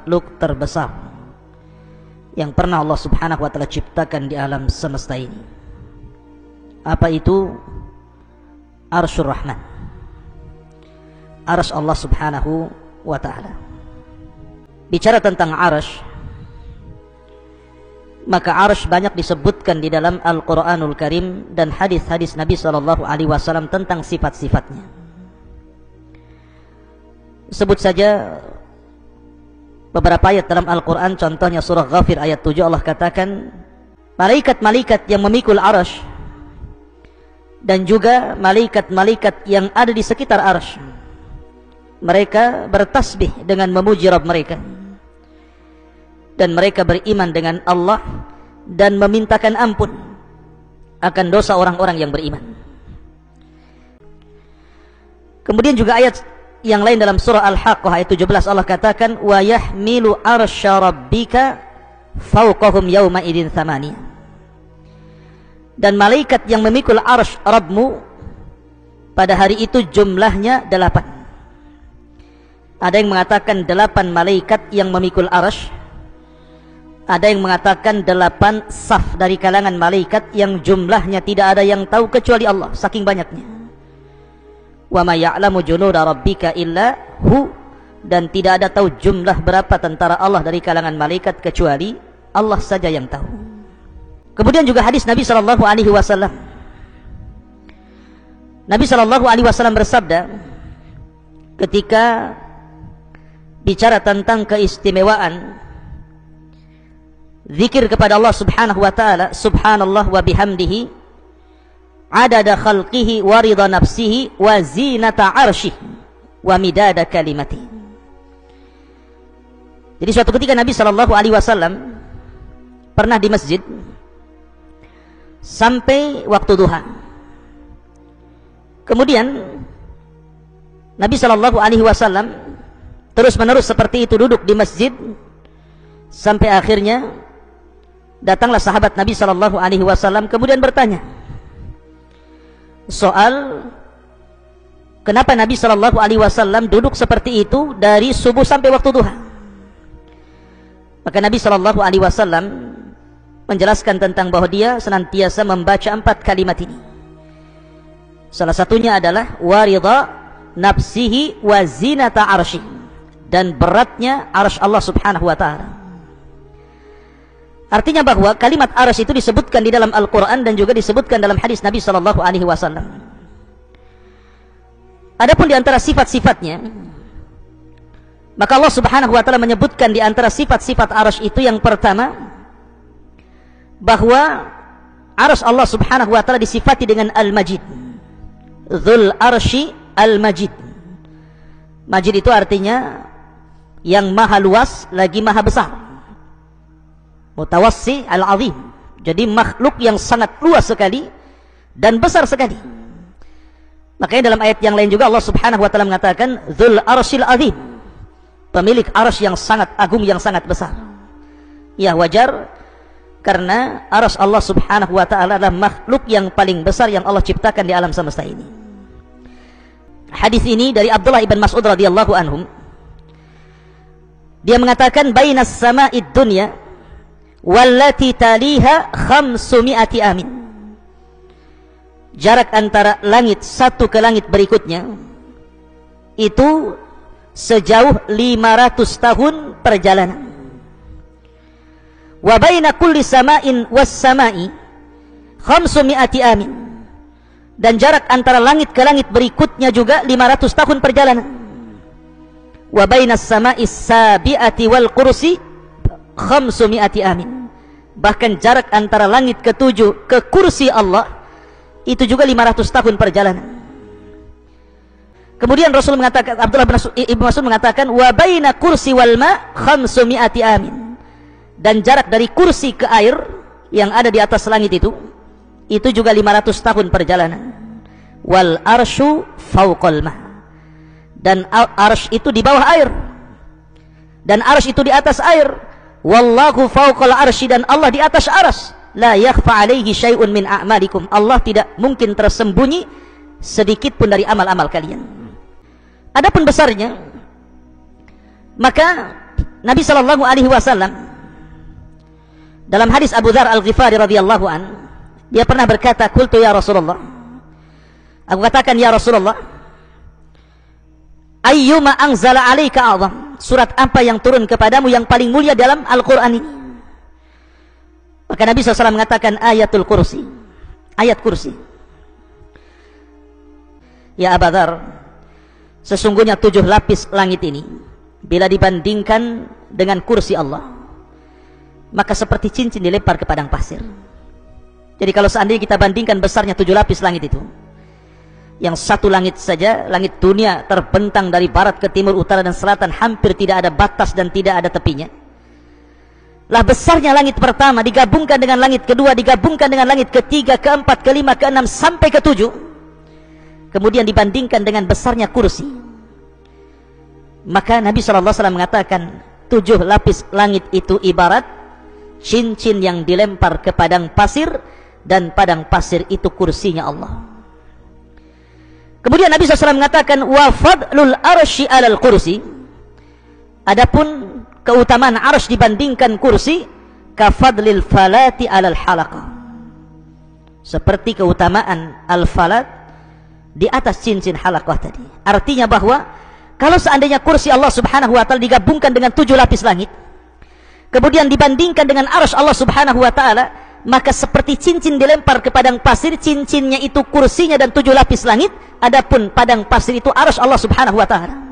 makhluk terbesar yang pernah Allah subhanahu wa ta'ala ciptakan di alam semesta ini. Apa itu? Arsyur Rahman, arsy Allah subhanahu wa ta'ala. Bicara tentang arsy, maka arsy banyak disebutkan di dalam Al-Quranul Karim dan hadis-hadis Nabi SAW tentang sifat-sifatnya. Sebut saja beberapa ayat dalam Al-Quran. Contohnya surah Ghafir ayat 7, Allah katakan malaikat-malaikat yang memikul arsy dan juga malaikat-malaikat yang ada di sekitar arsy, mereka bertasbih dengan memuji Rabb mereka, dan mereka beriman dengan Allah dan memintakan ampun akan dosa orang-orang yang beriman. Kemudian juga ayat yang lain dalam surah Al-Haqqah ayat 17, Allah katakan wa yahmilu arsya rabbika fawqahum yawma idin thamaniyah. Dan malaikat yang memikul arsy Rabbmu pada hari itu jumlahnya 8. Ada yang mengatakan 8 malaikat yang memikul arsy. Ada yang mengatakan 8 saf dari kalangan malaikat yang jumlahnya tidak ada yang tahu kecuali Allah, saking banyaknya. Wa ma ya'lamu junuda rabbika illa hu, dan tidak ada tahu jumlah berapa tentara Allah dari kalangan malaikat kecuali Allah saja yang tahu. Kemudian juga hadis Nabi sallallahu alaihi wasallam. Nabi sallallahu alaihi wasallam bersabda ketika bicara tentang keistimewaan zikir kepada Allah subhanahu wa ta'ala, subhanallah wa bihamdihi adada khalqihi wa ridha nafsihi wa zinata arsyih wa midada kalimati. Jadi suatu ketika Nabi sallallahu alaihi wasallam pernah di masjid sampai waktu duha. Kemudian Nabi sallallahu alaihi wasallam terus-menerus seperti itu duduk di masjid sampai akhirnya datanglah sahabat Nabi sallallahu alaihi wasallam kemudian bertanya soal kenapa Nabi sallallahu alaihi wasallam duduk seperti itu dari subuh sampai waktu duha. Maka Nabi sallallahu alaihi wasallam menjelaskan tentang bahwa dia senantiasa membaca 4 kalimat ini. Salah satunya adalah waridha nafsihi wa zinata arsyih, dan beratnya arsy Allah subhanahu wa ta'ala. Artinya bahwa kalimat arsy itu disebutkan di dalam Al-Quran dan juga disebutkan dalam hadis Nabi sallallahu alaihi wasallam. Adapun di antara sifat-sifatnya, maka Allah subhanahu wa ta'ala menyebutkan di antara sifat-sifat arsy itu yang pertama, bahwa arsy Allah subhanahu wa ta'ala disifati dengan Al-Majid, Dzul Arsy Al-Majid. Majid itu artinya yang maha luas lagi maha besar, Mutawassi Al-Azim. Jadi makhluk yang sangat luas sekali dan besar sekali. Makanya dalam ayat yang lain juga Allah subhanahu wa ta'ala mengatakan Dzul Arsyil Azim, pemilik arsy yang sangat agung, yang sangat besar. Ya wajar, karena arsy Allah subhanahu wa ta'ala adalah makhluk yang paling besar yang Allah ciptakan di alam semesta ini. Hadis ini dari Abdullah ibn Mas'ud radhiyallahu anhum. Dia mengatakan bainas sama'id dunya wallati taliha 500 amin. Jarak antara langit satu ke langit berikutnya itu sejauh 500 tahun perjalanan. Wa baina kulli sama'in was sama'i 500 amin. Dan jarak antara langit ke langit berikutnya juga 500 tahun perjalanan. Wa bainas sama'is sabi'ati wal kursi 500 amin. Bahkan jarak antara langit ke-7 ke kursi Allah itu juga 500 tahun perjalanan. Kemudian Rasul mengatakan, Abdullah ibn Mas'ud mengatakan wa baina kursi wal ma 500 amin. Dan jarak dari kursi ke air yang ada di atas langit itu juga 500 tahun perjalanan. Wal arsyu fauqal ma. Dan arsy itu di bawah air, dan arsy itu di atas air. Wallahu fauqal arsy, dan Allah di atas arsy. La yakhfa alaihi syai'un min a'malikum. Allah tidak mungkin tersembunyi sedikit pun dari amal-amal kalian. Adapun besarnya, maka Nabi sallallahu alaihi wasallam dalam hadis Abu Dzar Al-Ghifari radhiyallahu an, dia pernah berkata, "Qultu ya Rasulullah." Aku katakan, "Ya Rasulullah, ayyuma anzala 'alaika a'zam?" Surat apa yang turun kepadamu yang paling mulia dalam Al-Qur'an ini? Maka Nabi SAW mengatakan, ayatul kursi, ayat kursi. Ya Abu Dzar, sesungguhnya 7 lapis langit ini bila dibandingkan dengan kursi Allah, maka seperti cincin dilempar ke padang pasir. Jadi kalau seandainya kita bandingkan besarnya 7 lapis langit itu, yang satu langit saja, langit dunia terbentang dari barat ke timur, utara dan selatan, hampir tidak ada batas dan tidak ada tepinya. Lah besarnya langit pertama digabungkan dengan langit kedua, digabungkan dengan langit ketiga, keempat, kelima, keenam sampai ketujuh, kemudian dibandingkan dengan besarnya kursi, maka Nabi SAW mengatakan 7 lapis langit itu ibarat cincin yang dilempar ke padang pasir, dan padang pasir itu kursinya Allah. Kemudian Nabi SAW mengatakan, wa fadlul arsy alal kursi, adapun keutamaan arsy dibandingkan kursi, kafadlil falati alal halaqah, seperti keutamaan al-falat di atas cincin halaqah tadi. Artinya bahwa kalau seandainya kursi Allah subhanahu wa ta'ala digabungkan dengan 7 lapis langit, kemudian dibandingkan dengan arsy Allah subhanahu wa ta'ala, maka seperti cincin dilempar ke padang pasir, cincinnya itu kursinya dan 7 lapis langit, adapun padang pasir itu arsy Allah subhanahu wa ta'ala.